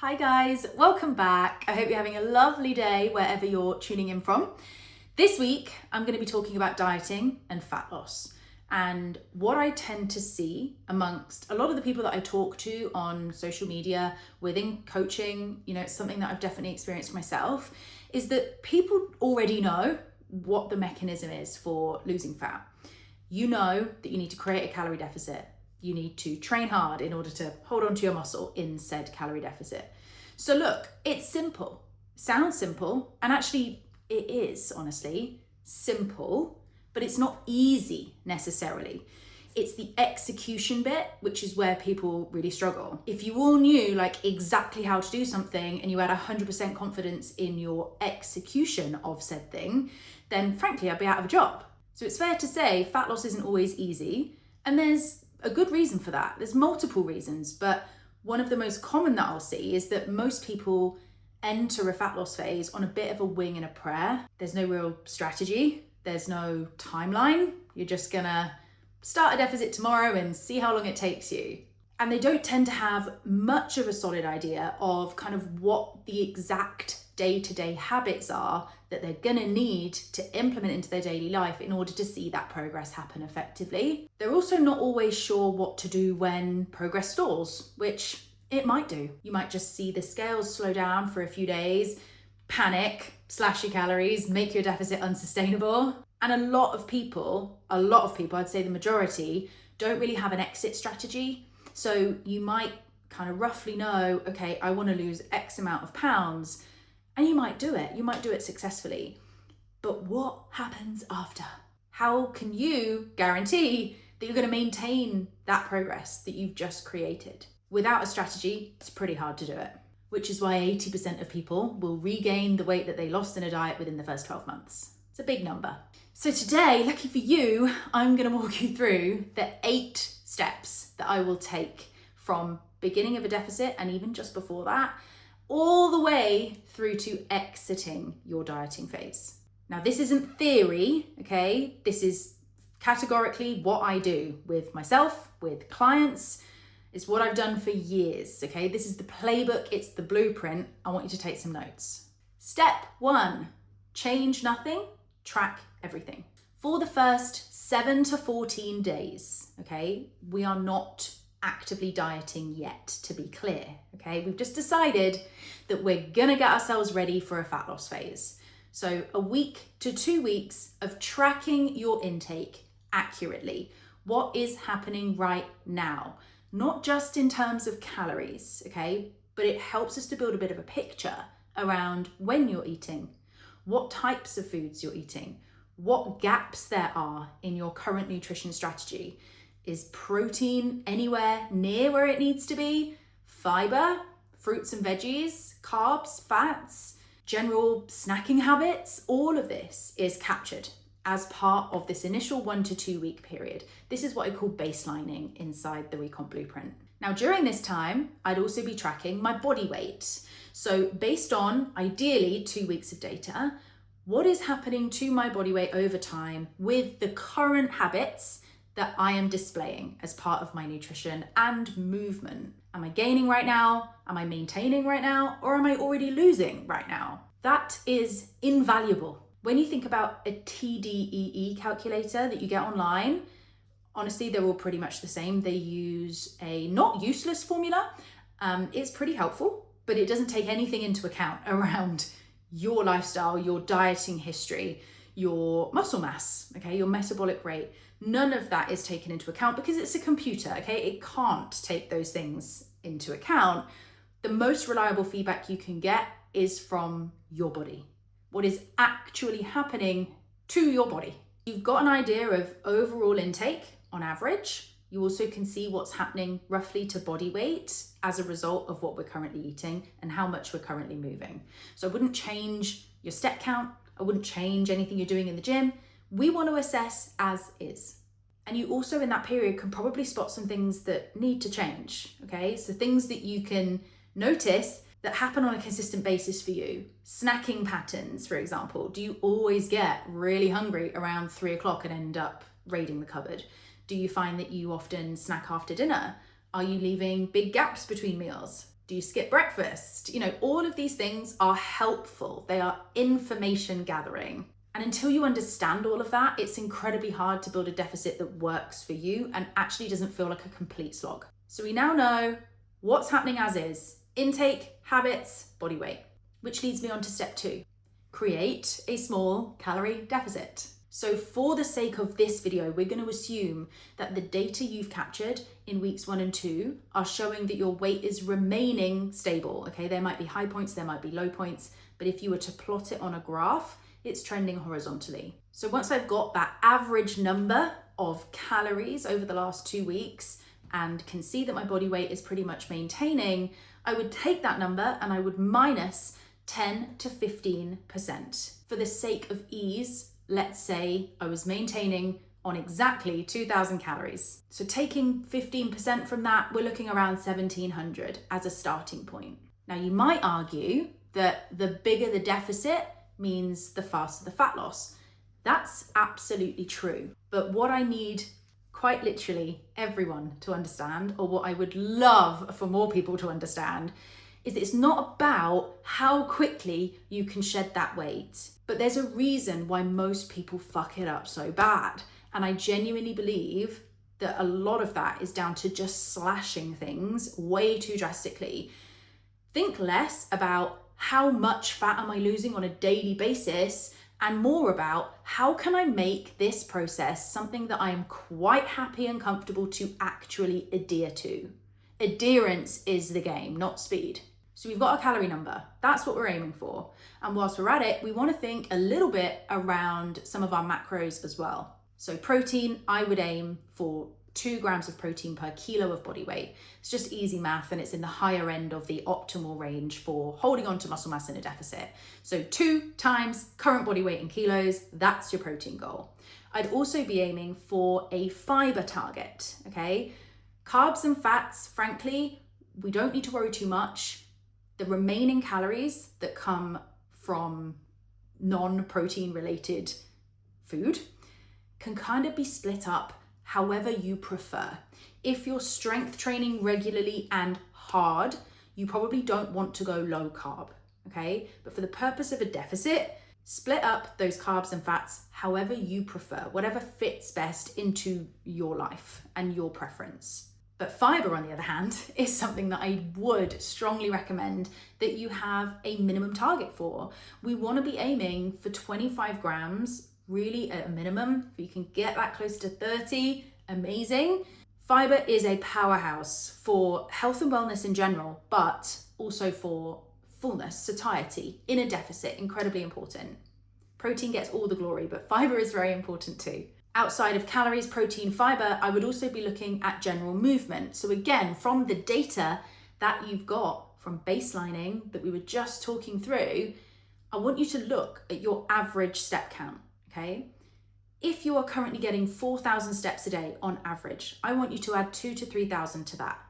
Hi guys, welcome back. I hope you're having a lovely day wherever you're tuning in from. This week, I'm going to be talking about dieting and fat loss. And what I tend to see amongst a lot of the people that I talk to on social media, within coaching, it's something that I've definitely experienced myself, is that people already know what the mechanism is for losing fat. You know that you need to create a calorie deficit. You need to train hard in order to hold on to your muscle in said calorie deficit. So look, it's simple. Sounds simple, and actually it is, honestly, simple, but it's not easy necessarily. It's the execution bit, which is where people really struggle. If you all knew exactly how to do something and you had 100% confidence in your execution of said thing, then frankly, I'd be out of a job. So it's fair to say fat loss isn't always easy, and there's a good reason for that. There's multiple reasons, but one of the most common that I'll see is that most people enter a fat loss phase on a bit of a wing and a prayer. There's no real strategy. There's no timeline. You're just gonna start a deficit tomorrow and see how long it takes you. And they don't tend to have much of a solid idea of kind of what the exact day-to-day habits are that they're gonna need to implement into their daily life in order to see that progress happen effectively. They're also not always sure what to do when progress stalls, which it might do. You might just see the scales slow down for a few days, panic, slash your calories, make your deficit unsustainable. And a lot of people, I'd say the majority, don't really have an exit strategy. So you might kind of roughly know, okay, I want to lose X amount of pounds. And you might do it successfully. But what happens after? How can you guarantee that you're going to maintain that progress that you've just created? Without a strategy, it's pretty hard to do it, which is why 80% of people will regain the weight that they lost in a diet within the first 12 months. It's a big number. So today, lucky for you, I'm going to walk you through the 8 steps that I will take from beginning of a deficit and even just before that, all the way through to exiting your dieting phase. Now, this isn't theory, okay? This is categorically what I do with myself, with clients. It's what I've done for years, okay? This is the playbook, it's the blueprint. I want you to take some notes. Step 1, change nothing, track everything. For the first 7 to 14 days, okay, we are not actively dieting yet, to be clear, okay? We've just decided that we're gonna get ourselves ready for a fat loss phase. So a week to 2 weeks of tracking your intake accurately. What is happening right now? Not just in terms of calories, okay? But it helps us to build a bit of a picture around when you're eating, what types of foods you're eating, what gaps there are in your current nutrition strategy. Is protein anywhere near where it needs to be? Fiber, fruits and veggies, carbs, fats, general snacking habits, all of this is captured as part of this initial 1 to 2 week period. This is what I call baselining inside the Recomp Blueprint. Now, during this time, I'd also be tracking my body weight. So based on ideally 2 weeks of data, what is happening to my body weight over time with the current habits that I am displaying as part of my nutrition and movement? Am I gaining right now? Am I maintaining right now? Or am I already losing right now? That is invaluable. When you think about a TDEE calculator that you get online, honestly, they're all pretty much the same. They use a not useless formula. It's pretty helpful, but it doesn't take anything into account around your lifestyle, your dieting history, your muscle mass, okay, your metabolic rate. None of that is taken into account because it's a computer, okay? It can't take those things into account. The most reliable feedback you can get is from your body. What is actually happening to your body. You've got an idea of overall intake on average. You also can see what's happening roughly to body weight as a result of what we're currently eating and how much we're currently moving. So I wouldn't change your step count. I wouldn't change anything you're doing in the gym. We want to assess as is. And you also in that period can probably spot some things that need to change, okay? So things that you can notice that happen on a consistent basis for you. Snacking patterns, for example. Do you always get really hungry around 3 o'clock and end up raiding the cupboard? Do you find that you often snack after dinner? Are you leaving big gaps between meals? Do you skip breakfast? All of these things are helpful. They are information gathering. And until you understand all of that, it's incredibly hard to build a deficit that works for you and actually doesn't feel like a complete slog. So we now know what's happening as is: intake, habits, body weight. Which leads me on to step 2. Create a small calorie deficit. So for the sake of this video, we're going to assume that the data you've captured in weeks 1 and 2 are showing that your weight is remaining stable. Okay, there might be high points, there might be low points, but if you were to plot it on a graph, it's trending horizontally. So once I've got that average number of calories over the last 2 weeks and can see that my body weight is pretty much maintaining, I would take that number and I would minus 10 to 15%. For the sake of ease, let's say I was maintaining on exactly 2,000 calories. So taking 15% from that, we're looking around 1,700 as a starting point. Now you might argue that the bigger the deficit means the faster the fat loss. That's absolutely true. But what I need quite literally everyone to understand, or what I would love for more people to understand, is that it's not about how quickly you can shed that weight, but there's a reason why most people fuck it up so bad. And I genuinely believe that a lot of that is down to just slashing things way too drastically. Think less about how much fat am I losing on a daily basis, and more about how can I make this process something that I am quite happy and comfortable to actually adhere to. Adherence is the game, not speed. So we've got a calorie number. That's what we're aiming for. And whilst we're at it, we want to think a little bit around some of our macros as well. So protein, I would aim for 2 grams of protein per kilo of body weight. It's just easy math, and it's in the higher end of the optimal range for holding on to muscle mass in a deficit. So 2 times current body weight in kilos, that's your protein goal. I'd also be aiming for a fiber target, okay? Carbs and fats, frankly, we don't need to worry too much. The remaining calories that come from non-protein related food can kind of be split up however you prefer. If you're strength training regularly and hard, you probably don't want to go low carb, okay? But for the purpose of a deficit, split up those carbs and fats however you prefer, whatever fits best into your life and your preference. But fiber, on the other hand, is something that I would strongly recommend that you have a minimum target for. We want to be aiming for 25 grams, really at a minimum. If you can get that close to 30, amazing. Fiber is a powerhouse for health and wellness in general, but also for fullness, satiety in a deficit, incredibly important. Protein gets all the glory, but fiber is very important too. Outside of calories, protein, fiber, I would also be looking at general movement. So again, from the data that you've got from baselining that we were just talking through, I want you to look at your average step count, okay? If you are currently getting 4,000 steps a day on average, I want you to add 2,000 to 3,000 to that.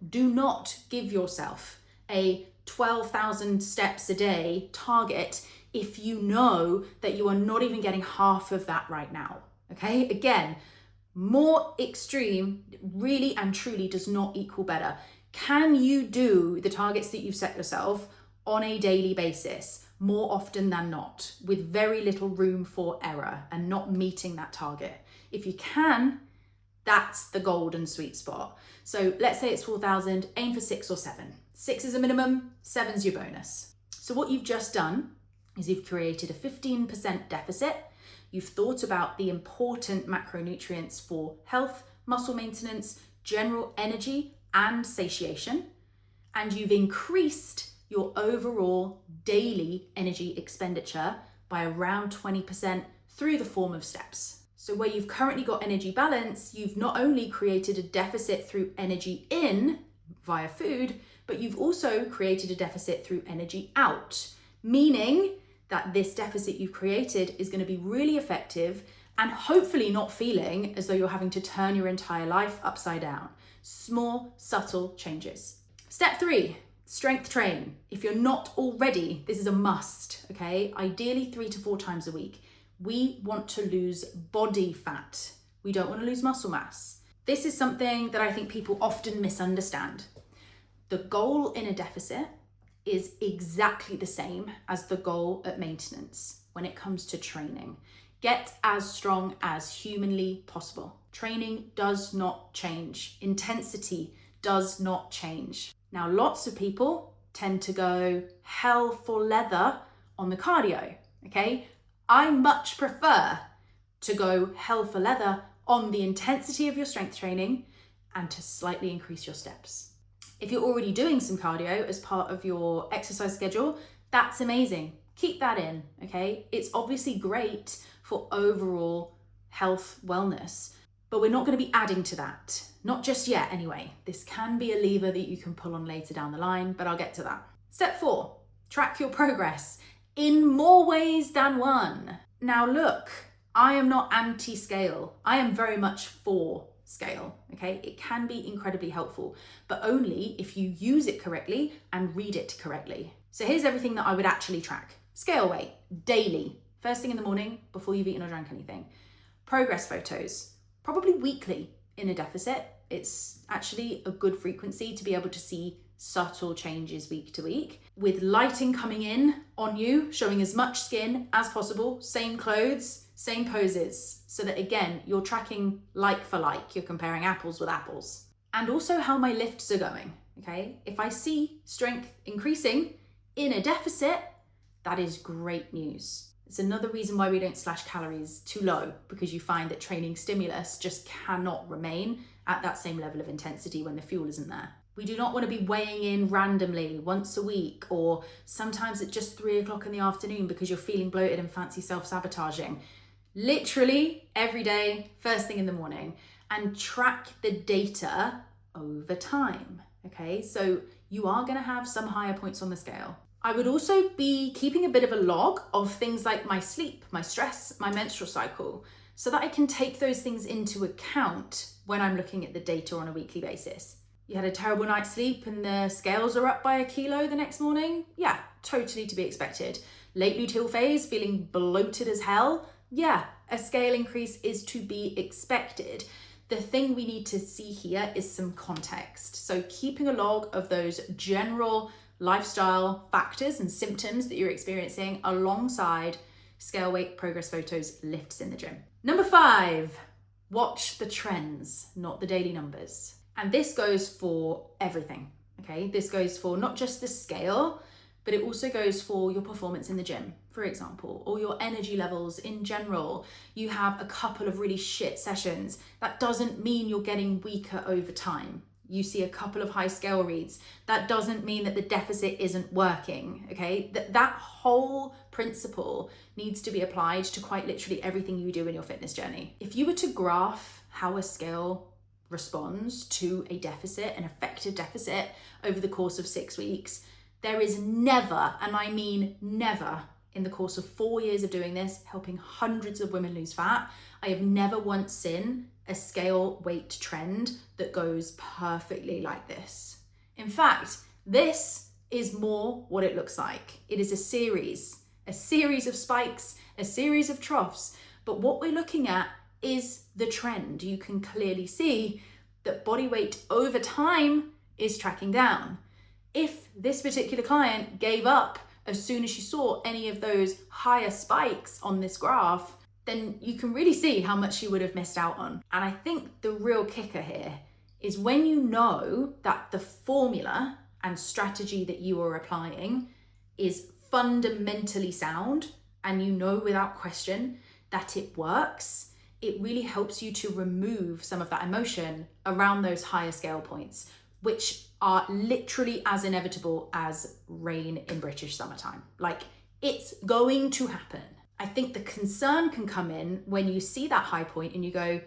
Do not give yourself a 12,000 steps a day target if you know that you are not even getting half of that right now. Okay, again, more extreme really and truly does not equal better. Can you do the targets that you've set yourself on a daily basis more often than not, with very little room for error and not meeting that target? If you can, that's the golden sweet spot. So let's say it's 4,000, aim for 6 or 7. 6 is a minimum, 7's your bonus. So what you've just done is you've created a 15% deficit. You've thought about the important macronutrients for health, muscle maintenance, general energy, and satiation. And you've increased your overall daily energy expenditure by around 20% through the form of steps. So where you've currently got energy balance, you've not only created a deficit through energy in via food, but you've also created a deficit through energy out, meaning that this deficit you've created is going to be really effective and hopefully not feeling as though you're having to turn your entire life upside down. Small, subtle changes. Step 3, strength train. If you're not already, this is a must, okay? Ideally 3 to 4 times a week. We want to lose body fat. We don't want to lose muscle mass. This is something that I think people often misunderstand. The goal in a deficit is exactly the same as the goal at maintenance when it comes to training. Get as strong as humanly possible. Training does not change. Intensity does not change. Now, lots of people tend to go hell for leather on the cardio, okay? I much prefer to go hell for leather on the intensity of your strength training and to slightly increase your steps. If you're already doing some cardio as part of your exercise schedule, that's amazing. Keep that in, okay? It's obviously great for overall health, wellness, but we're not going to be adding to that. Not just yet, anyway. This can be a lever that you can pull on later down the line, but I'll get to that. Step 4, track your progress in more ways than one. Now look, I am not anti-scale. I am very much for scale, okay? It can be incredibly helpful, but only if you use it correctly and read it correctly. So here's everything that I would actually track. Scale weight, daily, first thing in the morning before you've eaten or drank anything. Progress photos, probably weekly in a deficit. It's actually a good frequency to be able to see subtle changes week to week. With lighting coming in on you, showing as much skin as possible, same clothes, same poses, so that again, you're tracking like for like, you're comparing apples with apples. And also how my lifts are going, okay? If I see strength increasing in a deficit, that is great news. It's another reason why we don't slash calories too low, because you find that training stimulus just cannot remain at that same level of intensity when the fuel isn't there. We do not want to be weighing in randomly once a week, or sometimes at just 3 o'clock in the afternoon because you're feeling bloated and fancy self-sabotaging. Literally every day, first thing in the morning, and track the data over time, okay? So you are going to have some higher points on the scale. I would also be keeping a bit of a log of things like my sleep, my stress, my menstrual cycle, so that I can take those things into account when I'm looking at the data on a weekly basis. You had a terrible night's sleep and the scales are up by 1 kilo the next morning? Yeah, totally to be expected. Late luteal phase, feeling bloated as hell? Yeah, a scale increase is to be expected. The thing we need to see here is some context. So keeping a log of those general lifestyle factors and symptoms that you're experiencing alongside scale weight, progress photos, lifts in the gym. Number 5, watch the trends, not the daily numbers. And this goes for everything, okay? This goes for not just the scale, but it also goes for your performance in the gym, for example, or your energy levels in general. You have a couple of really shit sessions. That doesn't mean you're getting weaker over time. You see a couple of high scale reads. That doesn't mean that the deficit isn't working, okay? That whole principle needs to be applied to quite literally everything you do in your fitness journey. If you were to graph how a scale responds to a deficit, an effective deficit over the course of 6 weeks, there is never, and I mean never, in the course of 4 years of doing this, helping hundreds of women lose fat, I have never once seen a scale weight trend that goes perfectly like this. In fact, this is more what it looks like. It is a series of spikes, a series of troughs, but what we're looking at is the trend. You can clearly see that body weight over time is tracking down. If this particular client gave up as soon as she saw any of those higher spikes on this graph, then you can really see how much she would have missed out on. And I think the real kicker here is when you know that the formula and strategy that you are applying is fundamentally sound, and you know without question that it works, it really helps you to remove some of that emotion around those higher scale points, which are literally as inevitable as rain in British summertime. Like, it's going to happen. I think the concern can come in when you see that high point and you go,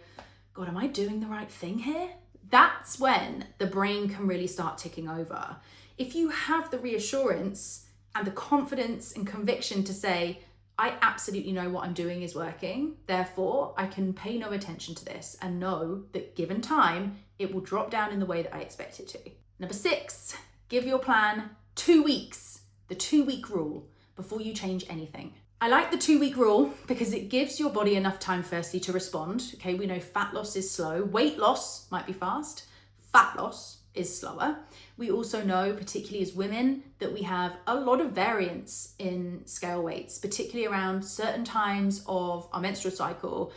God, am I doing the right thing here? That's when the brain can really start ticking over. If you have the reassurance and the confidence and conviction to say, I absolutely know what I'm doing is working, therefore I can pay no attention to this and know that given time, it will drop down in the way that I expect it to. Number 6, give your plan 2 weeks, the 2-week rule, before you change anything. I like the 2-week rule because it gives your body enough time firstly to respond. Okay, we know fat loss is slow. Weight loss might be fast. Fat loss is slower. We also know, particularly as women, that we have a lot of variance in scale weights, particularly around certain times of our menstrual cycle.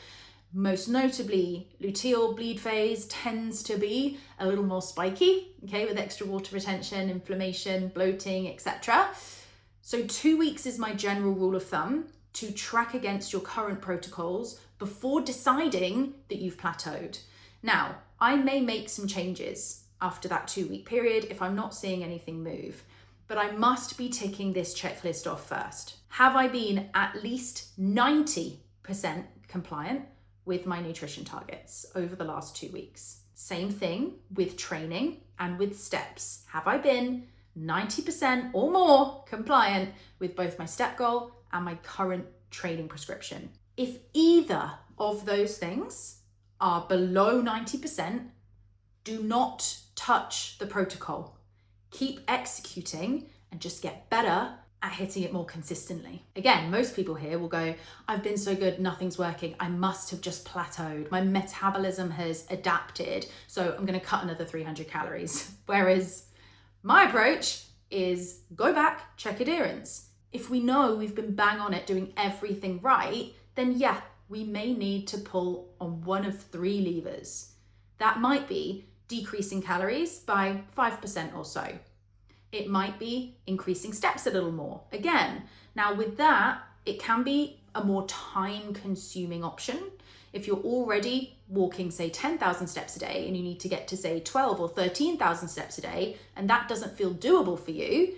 Most notably, luteal bleed phase tends to be a little more spiky, okay, with extra water retention, inflammation, bloating, etc. So 2 weeks is my general rule of thumb to track against your current protocols before deciding that you've plateaued. Now, I may make some changes after that 2-week period if I'm not seeing anything move, but I must be ticking this checklist off first. Have I been at least 90% compliant with my nutrition targets over the last 2 weeks? Same thing with training and with steps. Have I been 90% or more compliant with both my step goal and my current training prescription? If either of those things are below 90%, do not touch the protocol. Keep executing and just get better at hitting it more consistently. Again, most people here will go, I've been so good, nothing's working. I must have just plateaued. My metabolism has adapted, so I'm gonna cut another 300 calories. Whereas my approach is go back, check adherence. If we know we've been bang on it doing everything right, then yeah, we may need to pull on one of 3 levers. That might be decreasing calories by 5% or so. It might be increasing steps a little more. Again, now with that, it can be a more time-consuming option. If you're already walking, say, 10,000 steps a day and you need to get to, say, 12 or 13,000 steps a day, and that doesn't feel doable for you,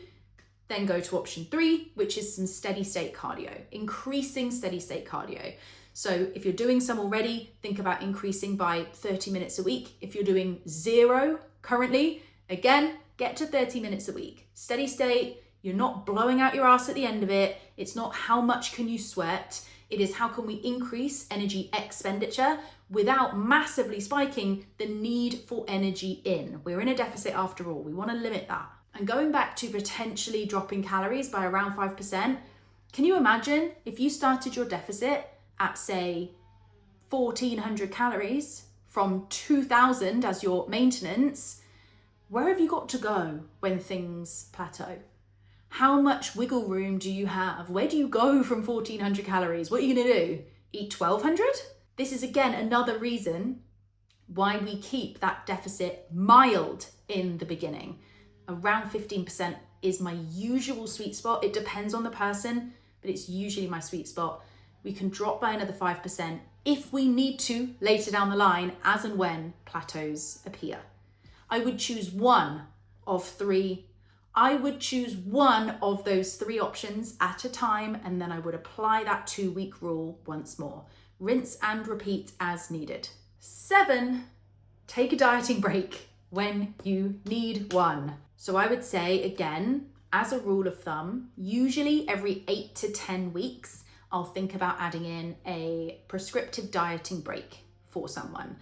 then go to option 3, which is some steady state cardio, increasing steady state cardio. So if you're doing some already, think about increasing by 30 minutes a week. If you're doing 0 currently, again, get to 30 minutes a week. Steady state, you're not blowing out your ass at the end of it. It's not how much can you sweat. It is how can we increase energy expenditure without massively spiking the need for energy in. We're in a deficit after all. We want to limit that. And going back to potentially dropping calories by around 5%, can you imagine if you started your deficit at, say, 1,400 calories from 2,000 as your maintenance? Where have you got to go when things plateau? How much wiggle room do you have? Where do you go from 1,400 calories? What are you gonna do? Eat 1,200? This is again another reason why we keep that deficit mild in the beginning. Around 15% is my usual sweet spot. It depends on the person, but it's usually my sweet spot. We can drop by another 5% if we need to later down the line, as and when plateaus appear. I would choose one of 3. I would choose one of those 3 options at a time, and then I would apply that 2-week rule once more. Rinse and repeat as needed. 7, take a dieting break when you need one. So I would say, again, as a rule of thumb, usually every 8 to 10 weeks, I'll think about adding in a prescriptive dieting break for someone.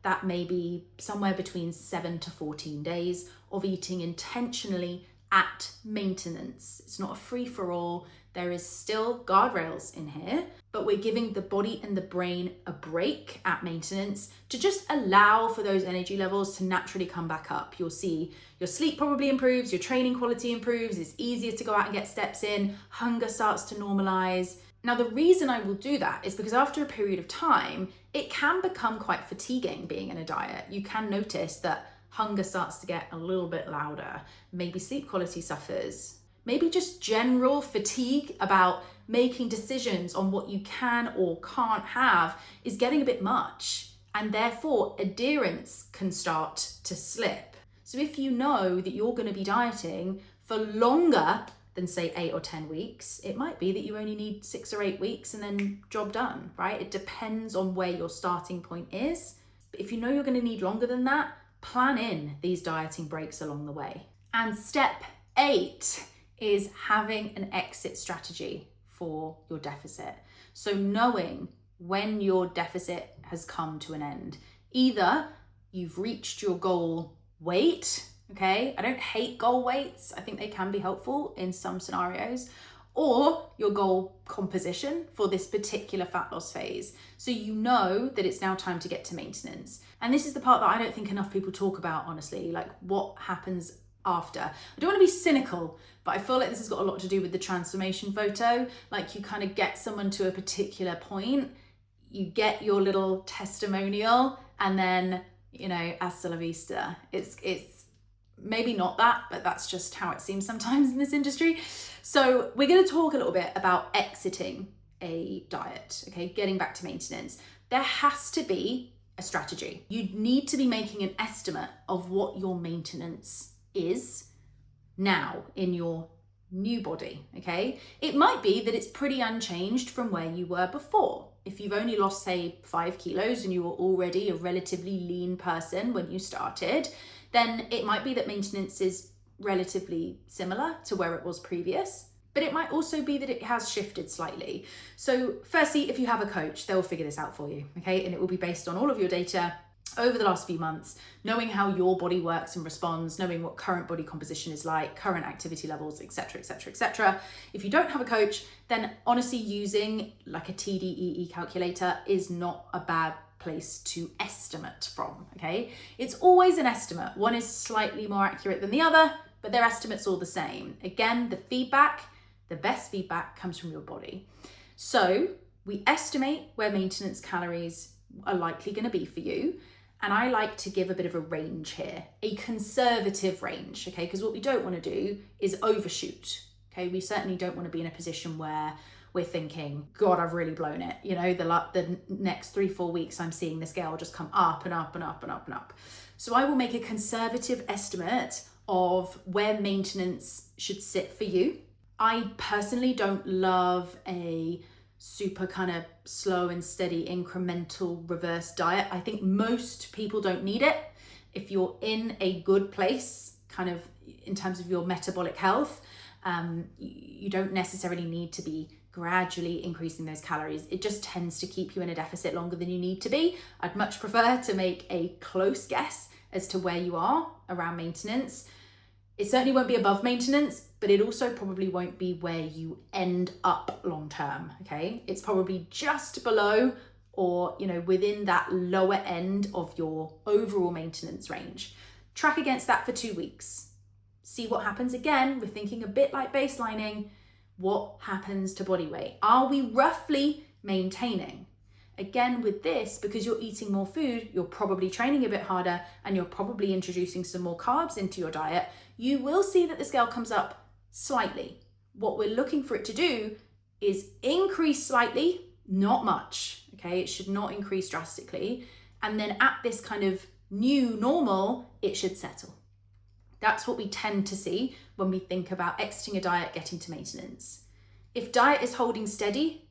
That may be somewhere between 7 to 14 days of eating intentionally at maintenance. It's not a free-for-all. There is still guardrails in here, but we're giving the body and the brain a break at maintenance to just allow for those energy levels to naturally come back up. You'll see your sleep probably improves, your training quality improves, it's easier to go out and get steps in, hunger starts to normalize. Now, the reason I will do that is because after a period of time, it can become quite fatiguing being in a diet. You can notice that hunger starts to get a little bit louder. Maybe sleep quality suffers. Maybe just general fatigue about making decisions on what you can or can't have is getting a bit much, and therefore adherence can start to slip. So if you know that you're going to be dieting for longer than, say, 8 or 10 weeks, it might be that you only need 6 or 8 weeks and then job done, right? It depends on where your starting point is. But if you know you're going to need longer than that, plan in these dieting breaks along the way. And step 8 is having an exit strategy for your deficit. So knowing when your deficit has come to an end. Either you've reached your goal weight, okay? I don't hate goal weights. I think they can be helpful in some scenarios. or your goal composition for this particular fat loss phase. So you know that it's now time to get to maintenance. And this is the part that I don't think enough people talk about, honestly, like what happens after. I don't want to be cynical, but I feel like this has got a lot to do with the transformation photo. Like you kind of get someone to a particular point, you get your little testimonial, and then, you know, hasta la vista. It's maybe not that, but that's just how it seems sometimes in this industry. So we're going to talk a little bit about exiting a diet, okay, getting back to maintenance. There has to be a strategy. You need to be making an estimate of what your maintenance is now in your new body, okay? It might be that it's pretty unchanged from where you were before. If you've only lost, say, 5 kilos and you were already a relatively lean person when you started, then it might be that maintenance is relatively similar to where it was previous, but it might also be that it has shifted slightly. So firstly, if you have a coach, they'll figure this out for you, okay? And it will be based on all of your data over the last few months, knowing how your body works and responds, knowing what current body composition is like, current activity levels, etc., etc., etc. If you don't have a coach, then honestly using like a TDEE calculator is not a bad place to estimate from, okay? It's always an estimate. One is slightly more accurate than the other, but their estimate's all the same. Again, the best feedback comes from your body. So we estimate where maintenance calories are likely going to be for you. And I like to give a bit of a range here, a conservative range, okay? Because what we don't want to do is overshoot, okay? We certainly don't want to be in a position where we're thinking, God, I've really blown it. You know, the next 3-4 weeks, I'm seeing the scale just come up and up and up and up and up. So I will make a conservative estimate of where maintenance should sit for you. I personally don't love a super kind of slow and steady incremental reverse diet. I think most people don't need it. If you're in a good place, kind of in terms of your metabolic health, you don't necessarily need to be gradually increasing those calories. It just tends to keep you in a deficit longer than you need to be. I'd much prefer to make a close guess as to where you are around maintenance. It certainly won't be above maintenance, but it also probably won't be where you end up long term, okay? It's probably just below or, you know, within that lower end of your overall maintenance range. Track against that for 2 weeks. See what happens. Again, we're thinking a bit like baselining. What happens to body weight? Are we roughly maintaining? Again, with this, because you're eating more food, you're probably training a bit harder, and you're probably introducing some more carbs into your diet, you will see that the scale comes up slightly. What we're looking for it to do is increase slightly, not much, okay? It should not increase drastically. And then at this kind of new normal, it should settle. That's what we tend to see when we think about exiting a diet, getting to maintenance. If diet is holding steady,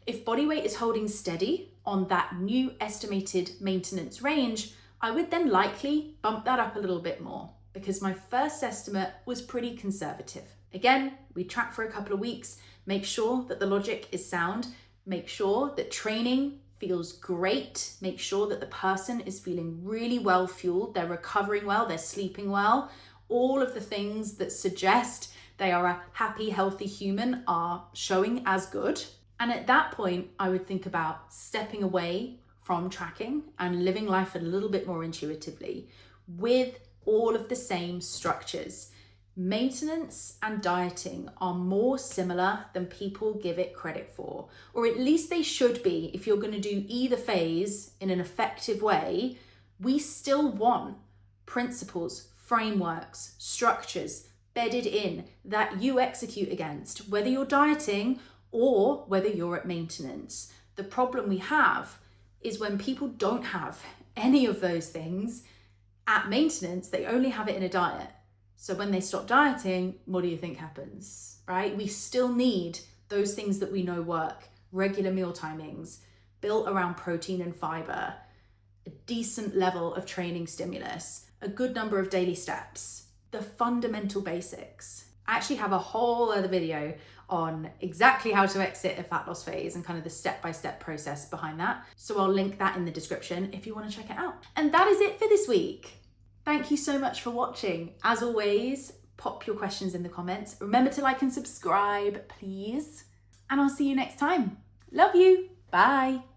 if body weight is holding steady on that new estimated maintenance range, I would then likely bump that up a little bit more because my first estimate was pretty conservative. Again, we track for a couple of weeks, make sure that the logic is sound, make sure that training feels great, make sure that the person is feeling really well fueled, they're recovering well, they're sleeping well. All of the things that suggest they are a happy, healthy human are showing as good. And at that point, I would think about stepping away from tracking and living life a little bit more intuitively with all of the same structures. Maintenance and dieting are more similar than people give it credit for, or at least they should be. If you're going to do either phase in an effective way, we still want principles, frameworks, structures bedded in that you execute against, whether you're dieting or whether you're at maintenance. The problem we have is when people don't have any of those things at maintenance, they only have it in a diet. So when they stop dieting, what do you think happens, right? We still need those things that we know work, regular meal timings, built around protein and fiber, a decent level of training stimulus, a good number of daily steps, the fundamental basics. I actually have a whole other video on exactly how to exit a fat loss phase and kind of the step-by-step process behind that. So I'll link that in the description if you want to check it out. And that is it for this week. Thank you so much for watching. As always, pop your questions in the comments. Remember to like and subscribe, please. And I'll see you next time. Love you. Bye.